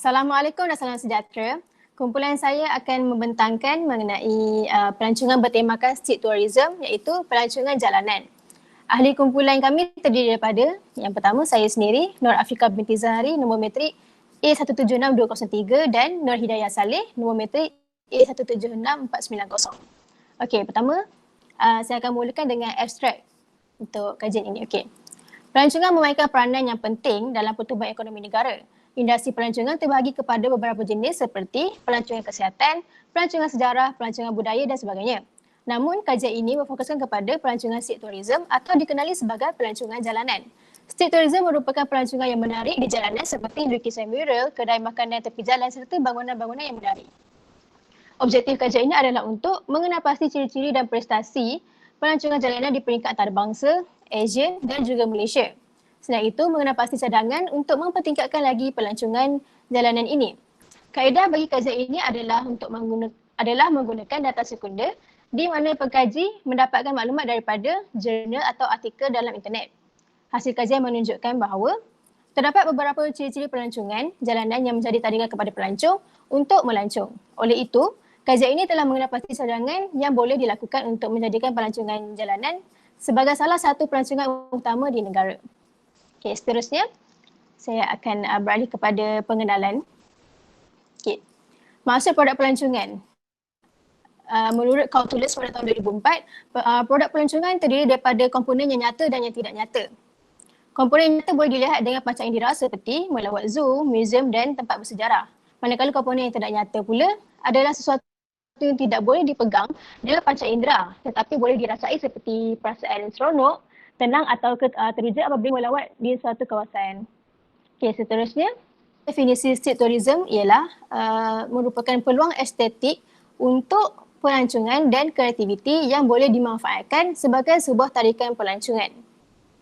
Assalamualaikum dan salam sejahtera. Kumpulan saya akan membentangkan mengenai pelancongan bertemakan street tourism, iaitu pelancongan jalanan. Ahli kumpulan kami terdiri daripada yang pertama saya sendiri, Nur Afrika binti Zahari, nombor matrik A176203 dan Nur Hidayah Saleh, nombor matrik A176490. Okey, pertama saya akan mulakan dengan abstrak untuk kajian ini. Okey. Pelancongan memainkan peranan yang penting dalam pertumbuhan ekonomi negara. Industri pelancongan terbahagi kepada beberapa jenis seperti pelancongan kesihatan, pelancongan sejarah, pelancongan budaya dan sebagainya. Namun, kajian ini berfokuskan kepada pelancongan street tourism atau dikenali sebagai pelancongan jalanan. Street tourism merupakan pelancongan yang menarik di jalanan seperti lukisan mural, kedai makanan tepi jalan serta bangunan-bangunan yang menarik. Objektif kajian ini adalah untuk mengenal pasti ciri-ciri dan prestasi pelancongan jalanan di peringkat antarabangsa, Asia dan juga Malaysia. Selain itu, mengenal pasti cadangan untuk mempertingkatkan lagi pelancongan jalanan ini. Kaedah bagi kajian ini adalah menggunakan data sekunder di mana pengkaji mendapatkan maklumat daripada jurnal atau artikel dalam internet. Hasil kajian menunjukkan bahawa terdapat beberapa ciri-ciri pelancongan jalanan yang menjadi tandingan kepada pelancong untuk melancong. Oleh itu, kajian ini telah mengenal pasti cadangan yang boleh dilakukan untuk menjadikan pelancongan jalanan sebagai salah satu pelancongan utama di negara. Okey, seterusnya saya akan beralih kepada pengenalan. Okey. Maksud produk pelancongan. Menurut Kautulis pada tahun 2004, produk pelancongan terdiri daripada komponen yang nyata dan yang tidak nyata. Komponen yang nyata boleh dilihat dengan panca indera seperti melawat zoo, museum dan tempat bersejarah. Manakala komponen yang tidak nyata pula adalah sesuatu yang tidak boleh dipegang dengan panca indera tetapi boleh dirasai seperti perasaan seronok, tenang atau teruja apabila melawat di suatu kawasan. Okey, seterusnya definisi street tourism ialah merupakan peluang estetik untuk pelancongan dan kreativiti yang boleh dimanfaatkan sebagai sebuah tarikan pelancongan.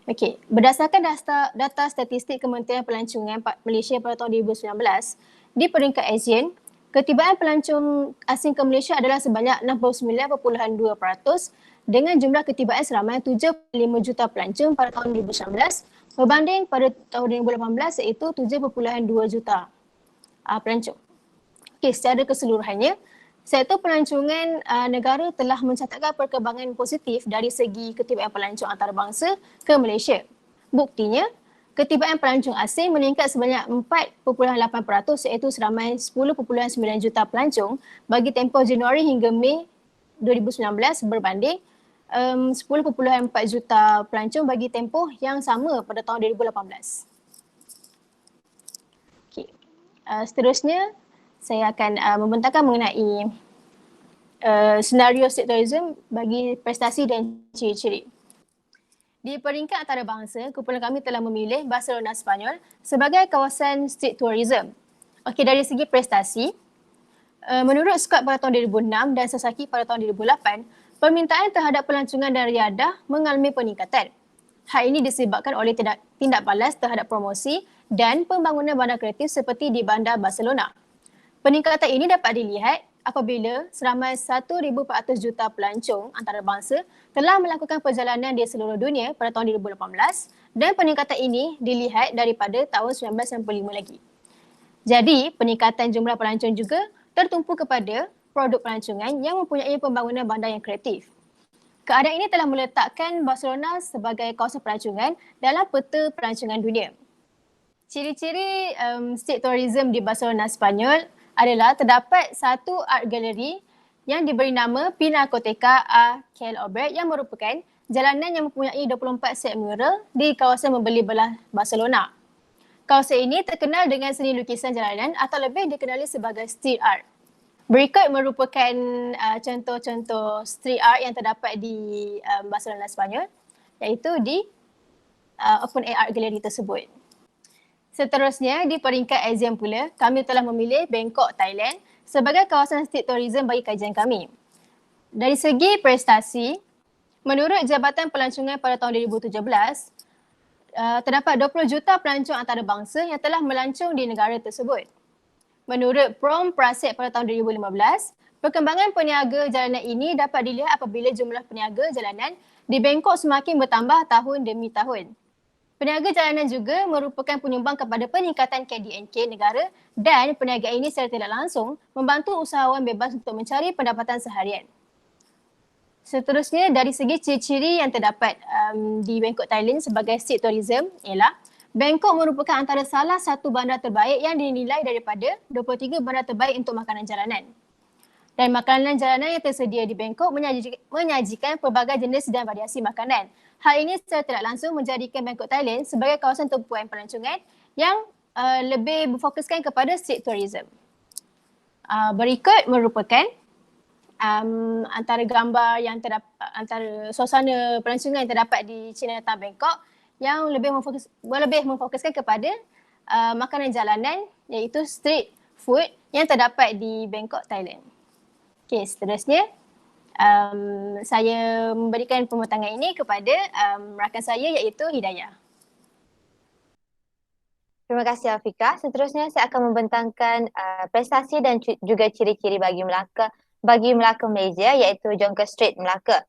Okey, berdasarkan data statistik Kementerian Pelancongan Malaysia pada tahun 2019, di peringkat ASEAN, ketibaan pelancong asing ke Malaysia adalah sebanyak 69.2% dengan jumlah ketibaan seramai 75 juta pelancong pada tahun 2019 berbanding pada tahun 2018 iaitu 7.2 juta pelancong. Okey, secara keseluruhannya, sektor pelancongan negara telah mencatatkan perkembangan positif dari segi ketibaan pelancong antarabangsa ke Malaysia. Buktinya, ketibaan pelancong asing meningkat sebanyak 4.8% iaitu seramai 10.9 juta pelancong bagi tempoh Januari hingga Mei 2019 berbanding 10.4 juta pelancong bagi tempoh yang sama pada tahun 2018. Okay. Seterusnya, saya akan membentangkan mengenai senario street tourism bagi prestasi dan ciri-ciri. Di peringkat antarabangsa, kumpulan kami telah memilih Barcelona Sepanyol sebagai kawasan street tourism. Okey, dari segi prestasi, menurut Scott pada tahun 2006 dan Sasaki pada tahun 2008, permintaan terhadap pelancongan dan riadah mengalami peningkatan. Hal ini disebabkan oleh tindak balas terhadap promosi dan pembangunan bandar kreatif seperti di Bandar Barcelona. Peningkatan ini dapat dilihat apabila seramai 1,400 juta pelancong antarabangsa telah melakukan perjalanan di seluruh dunia pada tahun 2018 dan peningkatan ini dilihat daripada tahun 1995 lagi. Jadi, peningkatan jumlah pelancong juga tertumpu kepada produk pelancongan yang mempunyai pembangunan bandar yang kreatif. Keadaan ini telah meletakkan Barcelona sebagai kawasan pelancongan dalam peta pelancongan dunia. Ciri-ciri street tourism di Barcelona Sepanyol adalah terdapat satu art gallery yang diberi nama Pinacoteca a Cal Obret yang merupakan jalanan yang mempunyai 24 set mural di kawasan membeli belah Barcelona. Kawasan ini terkenal dengan seni lukisan jalanan atau lebih dikenali sebagai street art. Berikut merupakan contoh-contoh street art yang terdapat di Barcelona Sepanyol, iaitu di Open Air Art Gallery tersebut. Seterusnya, di peringkat ASEAN pula, kami telah memilih Bangkok, Thailand sebagai kawasan street tourism bagi kajian kami. Dari segi prestasi, menurut Jabatan Pelancongan pada tahun 2017, terdapat 20 juta pelancong antarabangsa yang telah melancong di negara tersebut. Menurut Prom Prasek pada tahun 2015, perkembangan peniaga jalanan ini dapat dilihat apabila jumlah peniaga jalanan di Bangkok semakin bertambah tahun demi tahun. Peniaga jalanan juga merupakan penyumbang kepada peningkatan KDNK negara dan perniagaan ini secara tidak langsung membantu usahawan bebas untuk mencari pendapatan seharian. Seterusnya, dari segi ciri-ciri yang terdapat di Bangkok, Thailand sebagai state tourism ialah Bangkok merupakan antara salah satu bandar terbaik yang dinilai daripada 23 bandar terbaik untuk makanan jalanan. Dan makanan jalanan yang tersedia di Bangkok menyajikan pelbagai jenis dan variasi makanan. Hal ini secara tidak langsung menjadikan Bangkok, Thailand sebagai kawasan tumpuan pelancongan yang lebih berfokuskan kepada street tourism. Berikut merupakan antara gambar yang terdapat, antara suasana pelancongan yang terdapat di Chinatown Bangkok yang lebih memfokuskan kepada makanan jalanan, iaitu street food yang terdapat di Bangkok, Thailand. Okey, seterusnya saya memberikan pembentangan ini kepada rakan saya iaitu Hidayah. Terima kasih Afika. Seterusnya saya akan membentangkan prestasi dan juga ciri-ciri bagi Melaka Malaysia iaitu Jonker Street Melaka.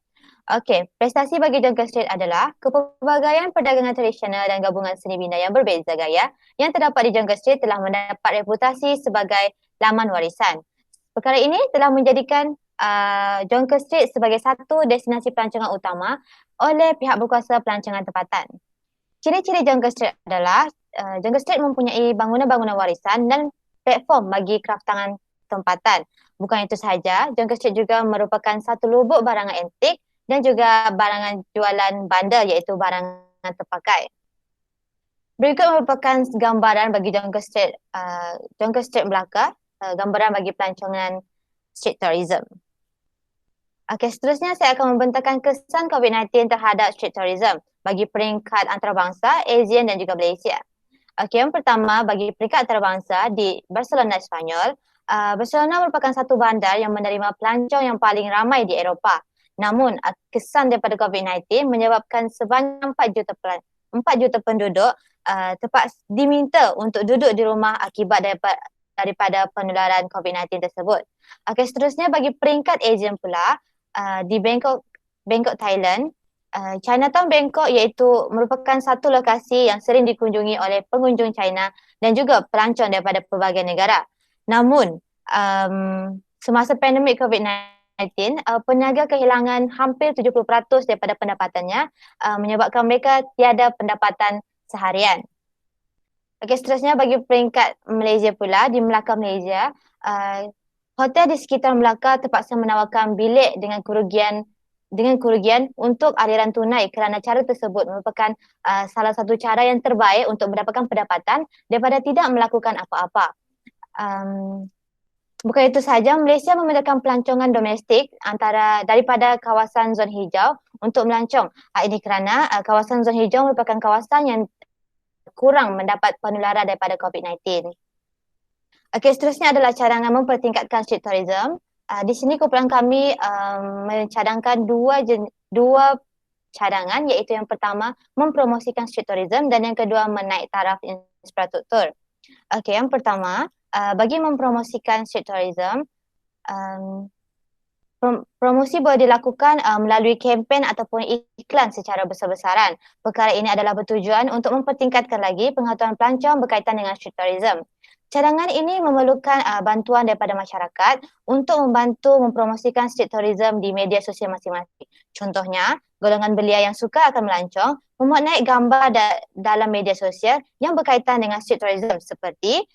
Okey, prestasi bagi Jonker Street adalah kepelbagaian perdagangan tradisional dan gabungan seni bina yang berbeza gaya yang terdapat di Jonker Street telah mendapat reputasi sebagai laman warisan. Perkara ini telah menjadikan Jonker Street sebagai satu destinasi pelancongan utama oleh pihak berkuasa pelancongan tempatan. Ciri-ciri Jonker Street adalah Jonker Street mempunyai bangunan-bangunan warisan dan platform bagi kraftangan tempatan. Bukan itu sahaja, Jonker Street juga merupakan satu lubuk barangan antik dan juga barangan jualan bandar iaitu barangan terpakai. Berikut merupakan gambaran bagi Jonker Street Melaka, gambaran bagi pelancongan street tourism. Okey, seterusnya saya akan membentangkan kesan COVID-19 terhadap street tourism bagi peringkat antarabangsa, ASEAN dan juga Malaysia. Okey, yang pertama bagi peringkat antarabangsa di Barcelona, Spanyol. Barcelona merupakan satu bandar yang menerima pelancong yang paling ramai di Eropah. Namun, kesan daripada COVID-19 menyebabkan sebanyak 4 juta penduduk terpaksa diminta untuk duduk di rumah akibat daripada penularan COVID-19 tersebut. Okey, seterusnya bagi peringkat ASEAN pula, di Bangkok, Thailand, Chinatown Bangkok iaitu merupakan satu lokasi yang sering dikunjungi oleh pengunjung China dan juga pelancong daripada pelbagai negara. Namun, semasa pandemik COVID-19, peniaga kehilangan hampir 70% daripada pendapatannya, menyebabkan mereka tiada pendapatan seharian. Okey, seterusnya bagi peringkat Malaysia pula, di Melaka, Malaysia, hotel di sekitar Melaka terpaksa menawarkan bilik dengan kerugian untuk aliran tunai kerana cara tersebut merupakan salah satu cara yang terbaik untuk mendapatkan pendapatan daripada tidak melakukan apa-apa. Bukan itu sahaja, Malaysia memindahkan pelancongan domestik daripada kawasan zon hijau untuk melancong. Ini kerana kawasan zon hijau merupakan kawasan yang kurang mendapat penularan daripada COVID-19. Okey, seterusnya adalah cadangan mempertingkatkan street tourism. Di sini kumpulan kami mencadangkan dua cadangan, iaitu yang pertama mempromosikan street tourism dan yang kedua menaik taraf infrastruktur. Okey, yang pertama bagi mempromosikan street tourism, promosi boleh dilakukan melalui kempen ataupun iklan secara besar-besaran. Perkara ini adalah bertujuan untuk mempertingkatkan lagi pengetahuan pelancong berkaitan dengan street tourism. Cadangan ini memerlukan bantuan daripada masyarakat untuk membantu mempromosikan street tourism di media sosial masing-masing. Contohnya, golongan belia yang suka akan melancong memuat naik gambar dalam media sosial yang berkaitan dengan street tourism seperti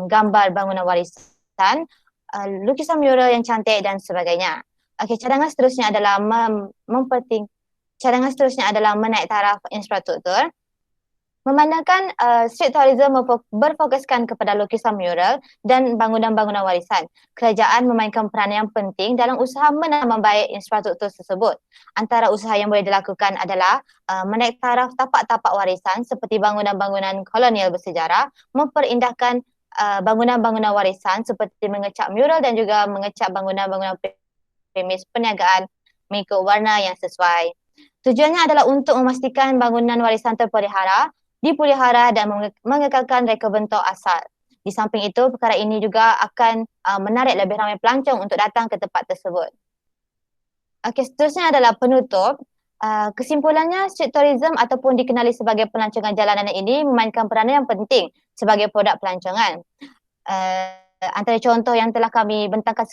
gambar bangunan warisan, lukisan mural yang cantik dan sebagainya. Okey, cadangan seterusnya adalah menaik taraf infrastruktur. Memandangkan street tourism berfokuskan kepada lukisan mural dan bangunan-bangunan warisan. Kerajaan memainkan peranan yang penting dalam usaha menambah baik infrastruktur tersebut. Antara usaha yang boleh dilakukan adalah menaik taraf tapak-tapak warisan seperti bangunan-bangunan kolonial bersejarah, memperindahkan bangunan-bangunan warisan seperti mengecat mural dan juga mengecat bangunan-bangunan premis perniagaan mengikut warna yang sesuai. Tujuannya adalah untuk memastikan bangunan warisan dipelihara dan mengekalkan reka bentuk asal. Di samping itu, perkara ini juga akan menarik lebih ramai pelancong untuk datang ke tempat tersebut. Okey, seterusnya adalah penutup. Kesimpulannya, street tourism ataupun dikenali sebagai pelancongan jalanan ini memainkan peranan yang penting sebagai produk pelancongan. Antara contoh yang telah kami bentangkan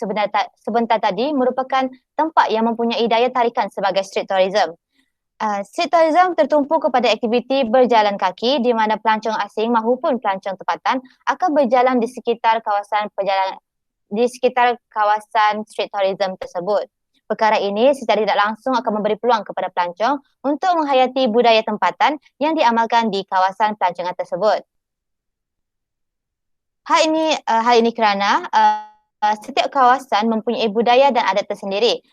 sebentar tadi merupakan tempat yang mempunyai daya tarikan sebagai street tourism. Street tourism tertumpu kepada aktiviti berjalan kaki di mana pelancong asing maupun pelancong tempatan akan berjalan di sekitar kawasan street tourism tersebut. Perkara ini secara tidak langsung akan memberi peluang kepada pelancong untuk menghayati budaya tempatan yang diamalkan di kawasan pelancongan tersebut. Hal ini kerana setiap kawasan mempunyai budaya dan adat tersendiri.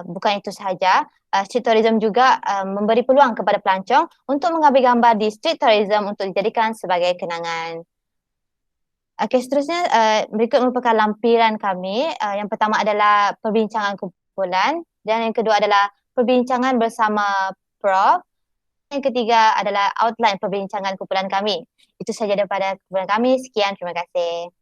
Bukan itu sahaja, street tourism juga memberi peluang kepada pelancong untuk mengambil gambar di street tourism untuk dijadikan sebagai kenangan. Okey, seterusnya berikut merupakan lampiran kami. Yang pertama adalah perbincangan kumpulan dan yang kedua adalah perbincangan bersama Prof. Yang ketiga adalah outline perbincangan kumpulan kami. Itu sahaja daripada kumpulan kami. Sekian, terima kasih.